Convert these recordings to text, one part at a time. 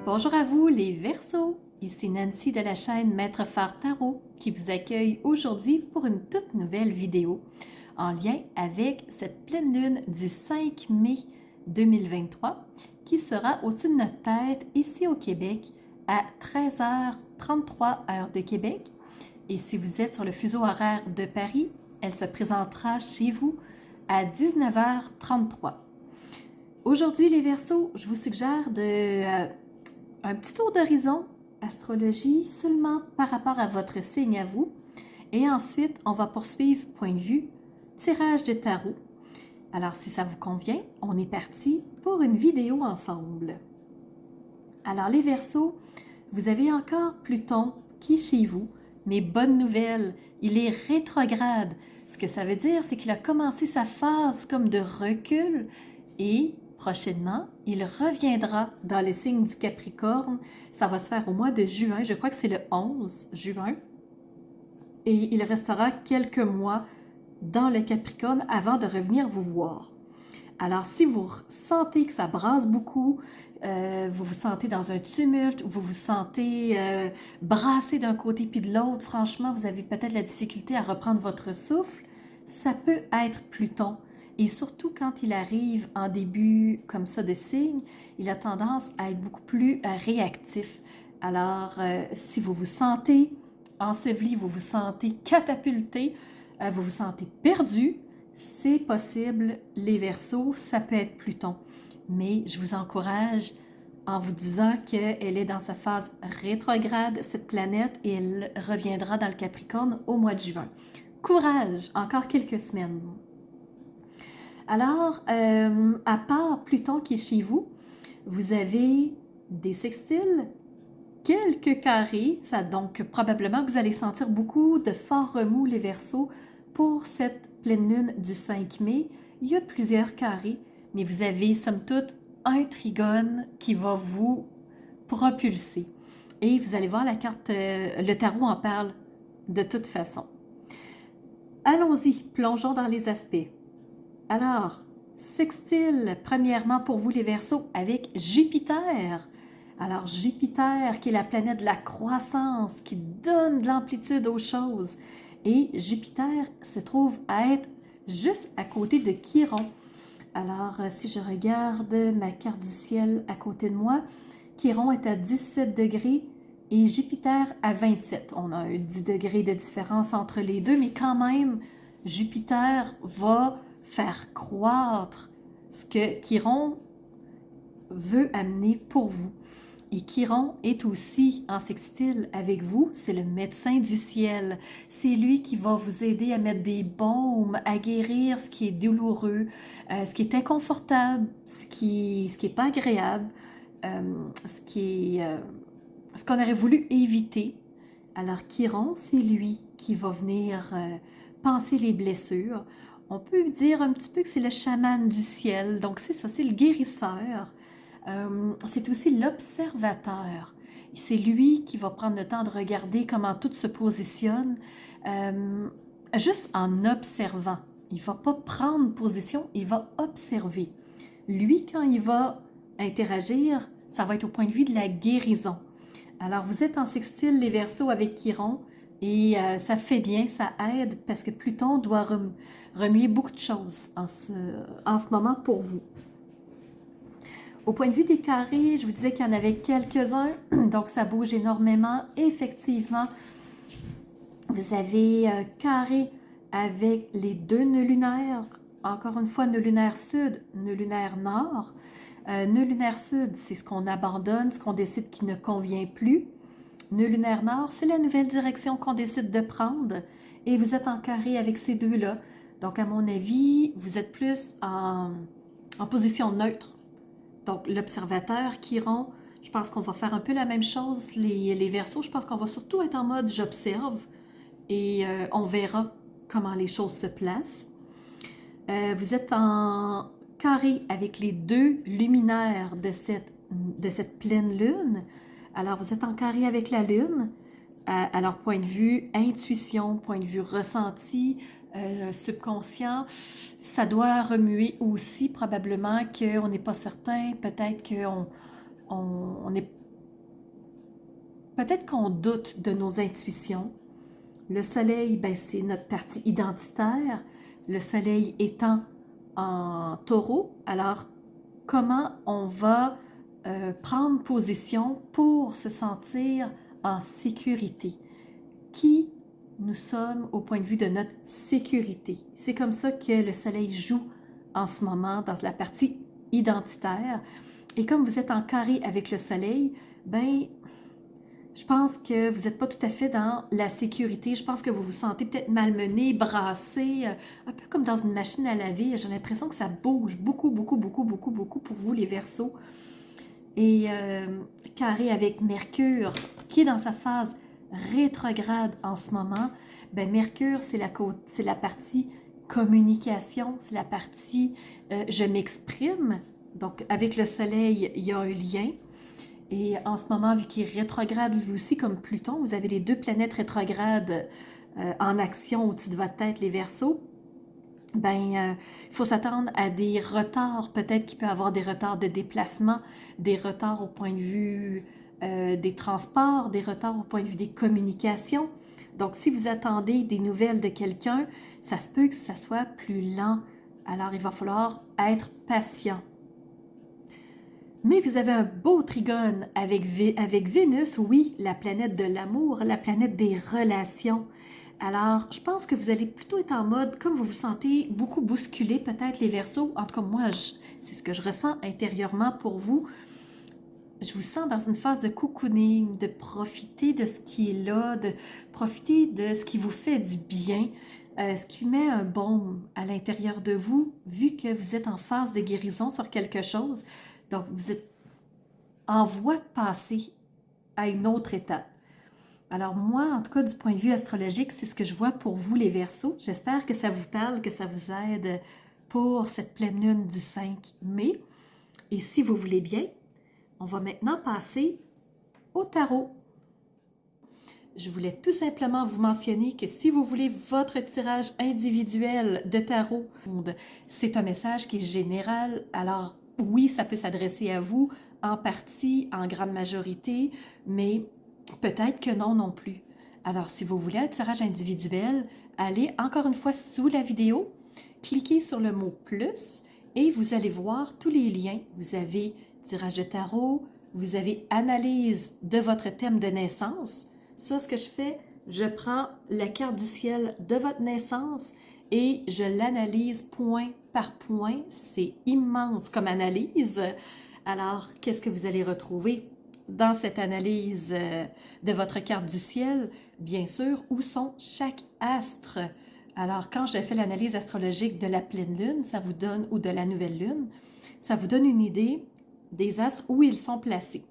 Bonjour à vous les Verseaux, ici Nancy de la chaîne Maître Phare Tarot qui vous accueille aujourd'hui pour une toute nouvelle vidéo en lien avec cette pleine lune du 5 mai 2023 qui sera au-dessus de notre tête ici au Québec à 13h33 heure de Québec. Et si vous êtes sur le fuseau horaire de Paris, elle se présentera chez vous à 19h33. Aujourd'hui les Verseaux, je vous suggère un petit tour d'horizon, astrologie, seulement par rapport à votre signe à vous. Et ensuite, on va poursuivre point de vue, tirage de tarot. Alors, si ça vous convient, on est parti pour une vidéo ensemble. Alors, les Verseaux, vous avez encore Pluton qui est chez vous, mais bonne nouvelle, il est rétrograde. Ce que ça veut dire, c'est qu'il a commencé sa phase comme de recul et prochainement, il reviendra dans le signe du Capricorne. Ça va se faire au mois de juin, je crois que c'est le 11 juin. Et il restera quelques mois dans le Capricorne avant de revenir vous voir. Alors, si vous sentez que ça brasse beaucoup, vous vous sentez dans un tumulte, vous vous sentez brassé d'un côté puis de l'autre, franchement, vous avez peut-être la difficulté à reprendre votre souffle, ça peut être Pluton. Et surtout quand il arrive en début comme ça de signe, il a tendance à être beaucoup plus réactif. Alors, si vous vous sentez enseveli, vous vous sentez catapulté, vous vous sentez perdu, c'est possible, les Verseaux, ça peut être Pluton. Mais je vous encourage en vous disant qu'elle est dans sa phase rétrograde, cette planète, et elle reviendra dans le Capricorne au mois de juin. Courage, encore quelques semaines. Alors, à part Pluton qui est chez vous, vous avez des sextiles, quelques carrés, ça, donc probablement que vous allez sentir beaucoup de forts remous les Verseaux pour cette pleine lune du 5 mai. Il y a plusieurs carrés, mais vous avez somme toute un trigone qui va vous propulser. Et vous allez voir la carte, le tarot en parle de toute façon. Allons-y, plongeons dans les aspects. Alors, sextile, premièrement pour vous les Verseaux, avec Jupiter. Alors, Jupiter, qui est la planète de la croissance, qui donne de l'amplitude aux choses. Et Jupiter se trouve à être juste à côté de Chiron. Alors, si je regarde ma carte du ciel à côté de moi, Chiron est à 17 degrés et Jupiter à 27. On a un 10 degrés de différence entre les deux, mais quand même, Jupiter va faire croître ce que Chiron veut amener pour vous. Et Chiron est aussi en sextile avec vous, c'est le médecin du ciel. C'est lui qui va vous aider à mettre des baumes, à guérir ce qui est douloureux, ce qui est inconfortable, ce qui est pas agréable, ce qu'on aurait voulu éviter. Alors Chiron, c'est lui qui va venir panser les blessures. On peut dire un petit peu que c'est le chaman du ciel, donc c'est ça, c'est le guérisseur. C'est aussi l'observateur. C'est lui qui va prendre le temps de regarder comment tout se positionne, juste en observant. Il ne va pas prendre position, il va observer. Lui, quand il va interagir, ça va être au point de vue de la guérison. Alors, vous êtes en sextile, les Verseaux, avec Chiron, et ça fait bien, ça aide, parce que Pluton doit remuer beaucoup de choses en ce moment pour vous. Au point de vue des carrés, je vous disais qu'il y en avait quelques-uns, donc ça bouge énormément. Effectivement, vous avez carré avec les deux nœuds lunaires, encore une fois, nœud lunaire sud, nœud lunaire nord. Nœud lunaire sud, c'est ce qu'on abandonne, ce qu'on décide qui ne convient plus. Nœud lunaire nord, c'est la nouvelle direction qu'on décide de prendre. Et vous êtes en carré avec ces deux-là. Donc, à mon avis, vous êtes plus en position neutre. Donc, l'observateur, Chiron, je pense qu'on va faire un peu la même chose. Les Verseaux, je pense qu'on va surtout être en mode j'observe et on verra comment les choses se placent. Vous êtes en carré avec les deux luminaires de cette pleine lune. Alors, vous êtes en carré avec la lune. Alors, point de vue intuition, point de vue ressenti, subconscient, ça doit remuer aussi probablement qu'on n'est pas certain, peut-être qu'on peut-être qu'on doute de nos intuitions. Le soleil, ben, c'est notre partie identitaire. Le soleil étant en taureau, alors comment on va prendre position pour se sentir en sécurité? Qui nous sommes au point de vue de notre sécurité? C'est comme ça que le soleil joue en ce moment dans la partie identitaire. Et comme vous êtes en carré avec le soleil, ben, je pense que vous n'êtes pas tout à fait dans la sécurité. Je pense que vous vous sentez peut-être malmené, brassé, un peu comme dans une machine à laver. J'ai l'impression que ça bouge beaucoup, beaucoup, beaucoup, beaucoup, beaucoup pour vous, les Verseaux. Et carré avec Mercure, qui est dans sa phase rétrograde en ce moment. Ben, Mercure, c'est la partie communication, c'est la partie je m'exprime. Donc, avec le Soleil, il y a un lien. Et en ce moment, vu qu'il est rétrograde lui aussi comme Pluton, vous avez les deux planètes rétrogrades en action au-dessus de votre tête, les Verseaux. Ben, il faut s'attendre à des retards. Peut-être qu'il peut y avoir des retards de déplacement, des retards au point de vue des transports, des retards au point de vue des communications. Donc, si vous attendez des nouvelles de quelqu'un, ça se peut que ça soit plus lent. Alors, il va falloir être patient. Mais vous avez un beau trigone avec Vénus, oui, la planète de l'amour, la planète des relations. Alors, je pense que vous allez plutôt être en mode, comme vous vous sentez beaucoup bousculé, peut-être les Verseaux. En tout cas, moi, c'est ce que je ressens intérieurement pour vous. Je vous sens dans une phase de cocooning, de profiter de ce qui est là, de profiter de ce qui vous fait du bien, ce qui met un baume à l'intérieur de vous, vu que vous êtes en phase de guérison sur quelque chose. Donc, vous êtes en voie de passer à une autre étape. Alors moi, en tout cas, du point de vue astrologique, c'est ce que je vois pour vous, les Verseaux. J'espère que ça vous parle, que ça vous aide pour cette pleine lune du 5 mai. Et si vous voulez bien, on va maintenant passer au tarot. Je voulais tout simplement vous mentionner que si vous voulez votre tirage individuel de tarot, c'est un message qui est général. Alors oui, ça peut s'adresser à vous en partie, en grande majorité, mais peut-être que non non plus. Alors si vous voulez un tirage individuel, allez encore une fois sous la vidéo, cliquez sur le mot « plus » et vous allez voir tous les liens. Vous avez tirage de tarot, vous avez analyse de votre thème de naissance. Ça, ce que je fais, je prends la carte du ciel de votre naissance et je l'analyse point par point. C'est immense comme analyse. Alors, qu'est-ce que vous allez retrouver dans cette analyse de votre carte du ciel? Bien sûr, où sont chaque astre? Alors, quand je fais l'analyse astrologique de la pleine lune, ça vous donne, ou de la nouvelle lune, ça vous donne une idée des astres où ils sont placés.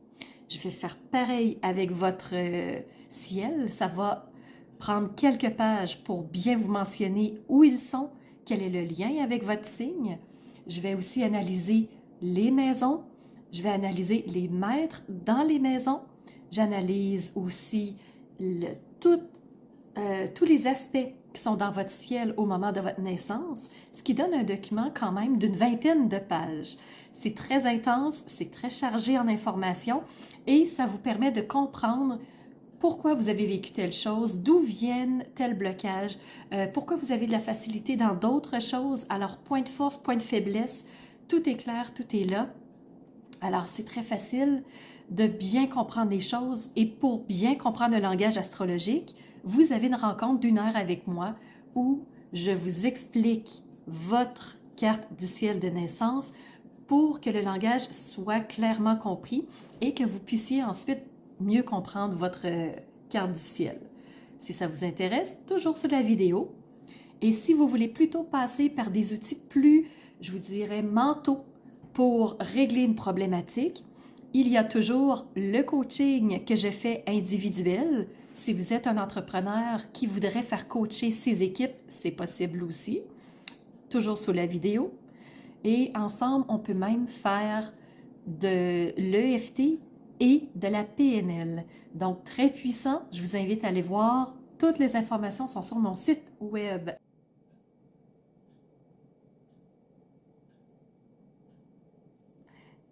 Je vais faire pareil avec votre ciel. Ça va prendre quelques pages pour bien vous mentionner où ils sont, quel est le lien avec votre signe. Je vais aussi analyser les maisons. Je vais analyser les maîtres dans les maisons. J'analyse aussi tous les aspects qui sont dans votre ciel au moment de votre naissance, ce qui donne un document quand même d'une vingtaine de pages. C'est très intense, c'est très chargé en informations et ça vous permet de comprendre pourquoi vous avez vécu telle chose, d'où viennent tels blocages, pourquoi vous avez de la facilité dans d'autres choses. Alors, point de force, point de faiblesse, tout est clair, tout est là. Alors, c'est très facile de bien comprendre les choses et pour bien comprendre le langage astrologique, vous avez une rencontre d'1 heure avec moi où je vous explique votre carte du ciel de naissance pour que le langage soit clairement compris et que vous puissiez ensuite mieux comprendre votre carte du ciel. Si ça vous intéresse, toujours sur la vidéo. Et si vous voulez plutôt passer par des outils plus, je vous dirais, mentaux pour régler une problématique, il y a toujours le coaching que je fais individuel. Si vous êtes un entrepreneur qui voudrait faire coacher ses équipes, c'est possible aussi. Toujours sous la vidéo. Et ensemble, on peut même faire de l'EFT et de la PNL. Donc, très puissant. Je vous invite à aller voir. Toutes les informations sont sur mon site web.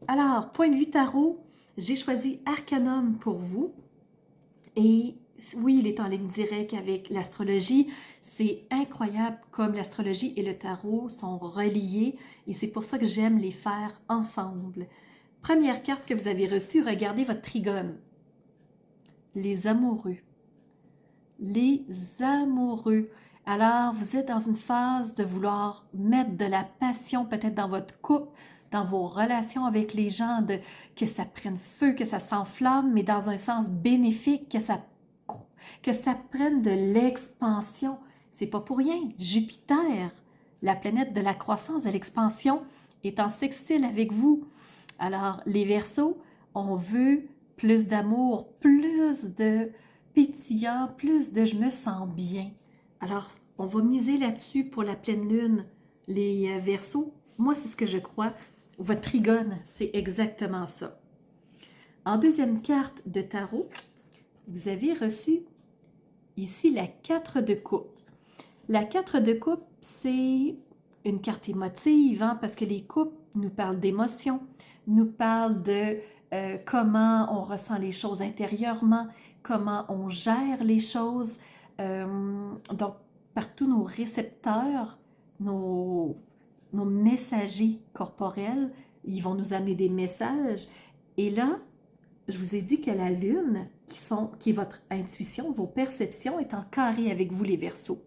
Alors, point de vue tarot, j'ai choisi Arcanum pour vous. Et oui, il est en ligne directe avec l'astrologie. C'est incroyable comme l'astrologie et le tarot sont reliés et c'est pour ça que j'aime les faire ensemble. Première carte que vous avez reçue, regardez votre trigone. Les amoureux. Les amoureux. Alors, vous êtes dans une phase de vouloir mettre de la passion peut-être dans votre couple, dans vos relations avec les gens, que ça prenne feu, que ça s'enflamme, mais dans un sens bénéfique, que ça prenne de l'expansion. C'est pas pour rien. Jupiter, la planète de la croissance, de l'expansion, est en sextile avec vous. Alors, les Verseaux, on veut plus d'amour, plus de pétillant, plus de je me sens bien. Alors, on va miser là-dessus pour la pleine lune, les Verseaux. Moi, c'est ce que je crois. Votre trigone, c'est exactement ça. En deuxième carte de tarot, vous avez reçu ici la 4 de coupe. La 4 de coupe, c'est une carte émotive, hein, parce que les coupes nous parlent d'émotions, nous parlent de comment on ressent les choses intérieurement, comment on gère les choses. Donc, partout nos récepteurs, nos messagers corporels, ils vont nous amener des messages. Et là, je vous ai dit que la lune, qui est votre intuition, vos perceptions, est en carré avec vous, les Verseaux.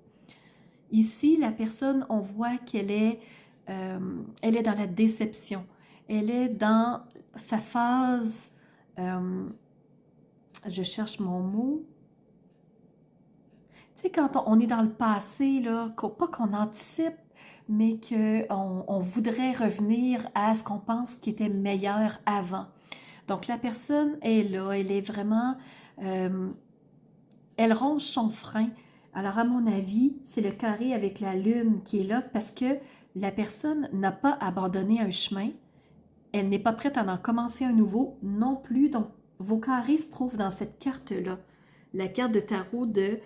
Ici, la personne, on voit qu'elle est dans la déception. Elle est dans sa phase, je cherche mon mot. Tu sais, quand on est dans le passé, là, pas qu'on anticipe, mais qu'on voudrait revenir à ce qu'on pense qui était meilleur avant. Donc, la personne est là, elle est vraiment... elle ronge son frein. Alors, à mon avis, c'est le carré avec la lune qui est là parce que la personne n'a pas abandonné un chemin. Elle n'est pas prête à en commencer un nouveau non plus. Donc, vos carrés se trouvent dans cette carte-là. La carte de tarot de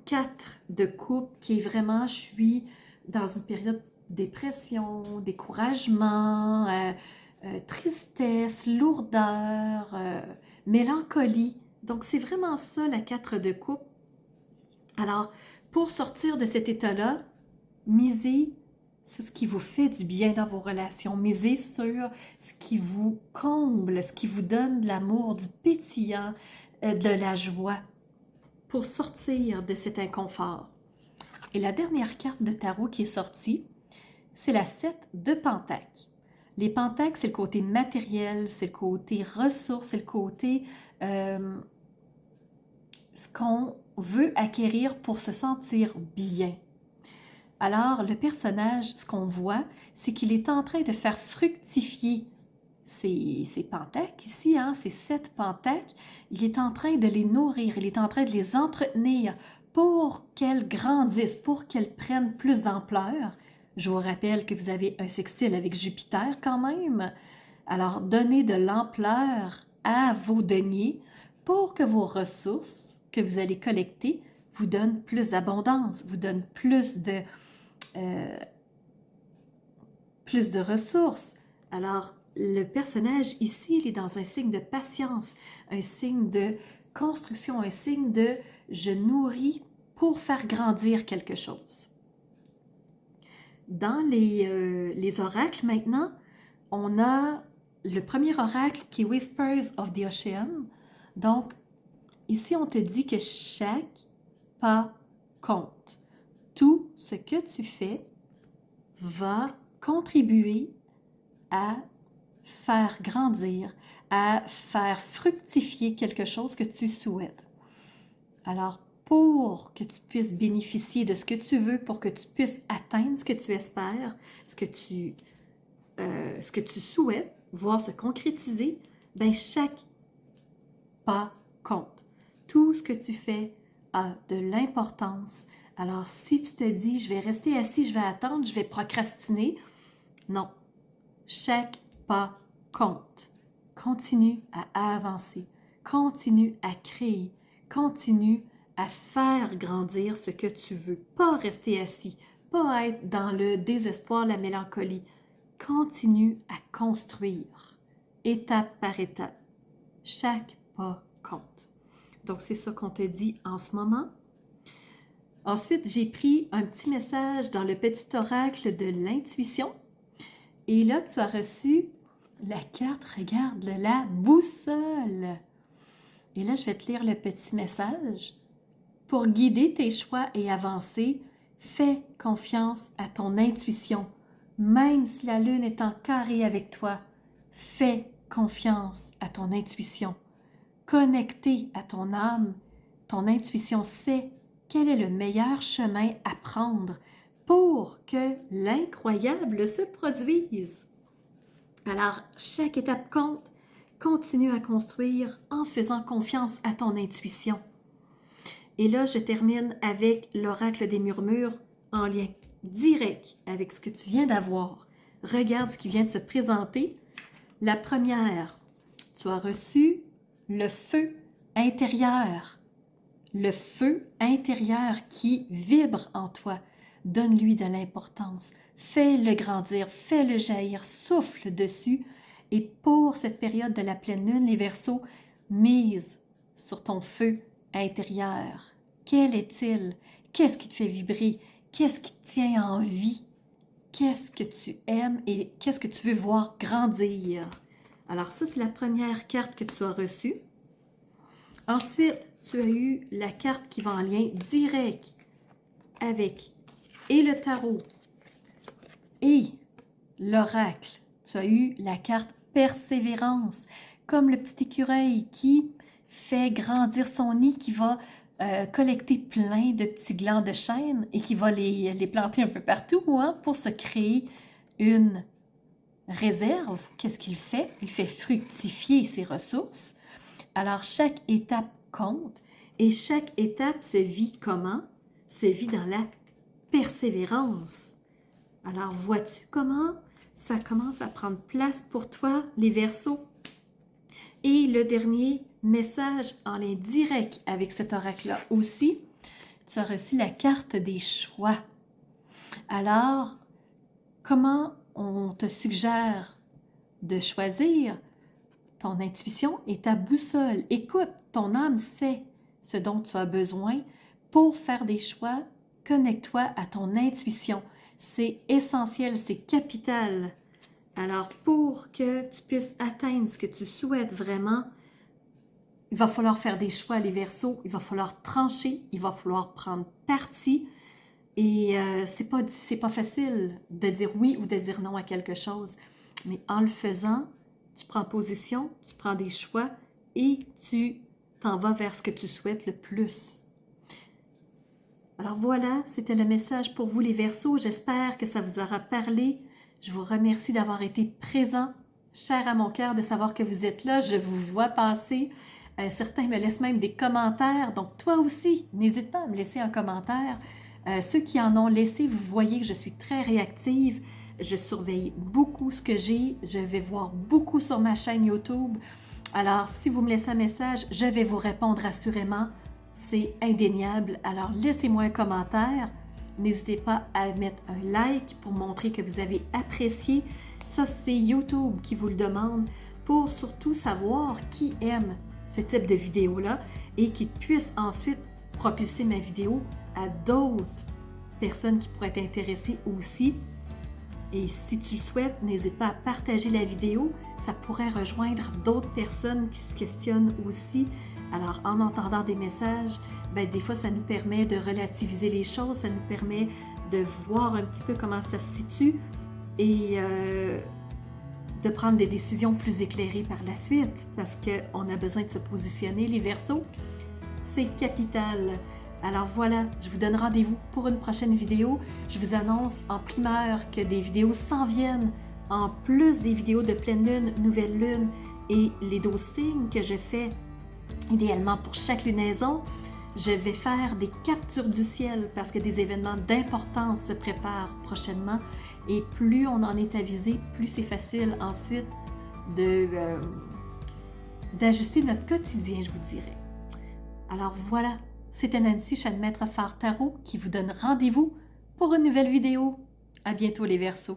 4 de coupe qui est vraiment, je suis dans une période de dépression, découragement, tristesse, lourdeur, mélancolie. Donc, c'est vraiment ça, la 4 de coupe. Alors, pour sortir de cet état-là, misez sur ce qui vous fait du bien dans vos relations. Misez sur ce qui vous comble, ce qui vous donne de l'amour, du pétillant, de la joie pour sortir de cet inconfort. Et la dernière carte de tarot qui est sortie, c'est la 7 de Pentacle. Les pentacles, c'est le côté matériel, c'est le côté ressources, c'est le côté ce qu'on veut acquérir pour se sentir bien. Alors, le personnage, ce qu'on voit, c'est qu'il est en train de faire fructifier ces pentacles ici, hein, ces 7 pentacles. Il est en train de les nourrir, il est en train de les entretenir pour qu'elles grandissent, pour qu'elles prennent plus d'ampleur. Je vous rappelle que vous avez un sextile avec Jupiter quand même. Alors, donnez de l'ampleur à vos deniers pour que vos ressources que vous allez collecter vous donnent plus d'abondance, vous donnent plus de ressources. Alors, le personnage ici, il est dans un signe de patience, un signe de construction, un signe de je nourris pour faire grandir quelque chose. Dans les oracles maintenant, on a le premier oracle qui est Whispers of the Ocean. Donc, ici, on te dit que chaque pas compte. Tout ce que tu fais va contribuer à faire grandir, à faire fructifier quelque chose que tu souhaites. Alors, pour que tu puisses bénéficier de ce que tu veux, pour que tu puisses atteindre ce que tu espères, ce que tu souhaites, voir se concrétiser, ben chaque pas compte. Tout ce que tu fais a de l'importance. Alors, si tu te dis, je vais rester assis, je vais attendre, je vais procrastiner, non. Chaque pas compte. Continue à avancer. Continue à créer. Continue à faire grandir ce que tu veux. Pas rester assis. Pas être dans le désespoir, la mélancolie. Continue à construire. Étape par étape. Chaque pas compte. Donc, c'est ça qu'on te dit en ce moment. Ensuite, j'ai pris un petit message dans le petit oracle de l'intuition. Et là, tu as reçu la carte, regarde, la boussole. Et là, je vais te lire le petit message. Pour guider tes choix et avancer, fais confiance à ton intuition. Même si la lune est en carré avec toi, fais confiance à ton intuition. Connecté à ton âme, ton intuition sait quel est le meilleur chemin à prendre pour que l'incroyable se produise. Alors, chaque étape compte. Continue à construire en faisant confiance à ton intuition. Et là, je termine avec l'oracle des murmures en lien direct avec ce que tu viens d'avoir. Regarde ce qui vient de se présenter. La première, tu as reçu le feu intérieur. Le feu intérieur qui vibre en toi. Donne-lui de l'importance. Fais-le grandir, fais-le jaillir, souffle dessus. Et pour cette période de la pleine lune, les Verseaux, mise sur ton feu intérieur. Quel est-il? Qu'est-ce qui te fait vibrer? Qu'est-ce qui te tient en vie? Qu'est-ce que tu aimes et qu'est-ce que tu veux voir grandir? Alors ça, c'est la première carte que tu as reçue. Ensuite, tu as eu la carte qui va en lien direct avec et le tarot et l'oracle. Tu as eu la carte persévérance, comme le petit écureuil qui fait grandir son nid, qui va collecter plein de petits glands de chêne et qui va les planter un peu partout pour se créer une réserve. Qu'est-ce qu'il fait? Il fait fructifier ses ressources. Alors, chaque étape compte et chaque étape se vit comment? Se vit dans la persévérance. Alors, vois-tu comment ça commence à prendre place pour toi, les Verseaux? Et le dernier message en lien direct avec cet oracle-là aussi, tu as reçu la carte des choix. Alors, comment on te suggère de choisir? Ton intuition est ta boussole. Écoute, ton âme sait ce dont tu as besoin pour faire des choix. Connecte-toi à ton intuition. C'est essentiel, c'est capital. Alors, pour que tu puisses atteindre ce que tu souhaites vraiment, il va falloir faire des choix, les Verseaux. Il va falloir trancher, il va falloir prendre parti. Et c'est pas facile de dire oui ou de dire non à quelque chose. Mais en le faisant, tu prends position, tu prends des choix et tu t'en vas vers ce que tu souhaites le plus. Alors voilà, c'était le message pour vous les Verseaux. J'espère que ça vous aura parlé. Je vous remercie d'avoir été présent, cher à mon cœur, de savoir que vous êtes là. Je vous vois passer. Certains me laissent même des commentaires. Donc toi aussi, n'hésite pas à me laisser un commentaire. Ceux qui en ont laissé, vous voyez que je suis très réactive. Je surveille beaucoup ce que j'ai. Je vais voir beaucoup sur ma chaîne YouTube. Alors, si vous me laissez un message, je vais vous répondre assurément. C'est indéniable. Alors, laissez-moi un commentaire. N'hésitez pas à mettre un like pour montrer que vous avez apprécié. Ça, c'est YouTube qui vous le demande pour surtout savoir qui aime ce type de vidéo-là et qui puisse ensuite propulser ma vidéo à d'autres personnes qui pourraient être intéressées aussi. Et si tu le souhaites, n'hésite pas à partager la vidéo. Ça pourrait rejoindre d'autres personnes qui se questionnent aussi. Alors, en entendant des messages, des fois, ça nous permet de relativiser les choses, ça nous permet de voir un petit peu comment ça se situe et de prendre des décisions plus éclairées par la suite parce qu'on a besoin de se positionner. Les Verseaux, c'est capital. Alors voilà, je vous donne rendez-vous pour une prochaine vidéo. Je vous annonce en primeur que des vidéos s'en viennent, en plus des vidéos de pleine lune, nouvelle lune et les 12 signes que je fais idéalement pour chaque lunaison. Je vais faire des captures du ciel parce que des événements d'importance se préparent prochainement et plus on en est avisé, plus c'est facile ensuite d'ajuster notre quotidien, je vous dirais. Alors voilà. C'était Nancy, chaîne Maître Phare Tarot, qui vous donne rendez-vous pour une nouvelle vidéo. À bientôt les Verseaux.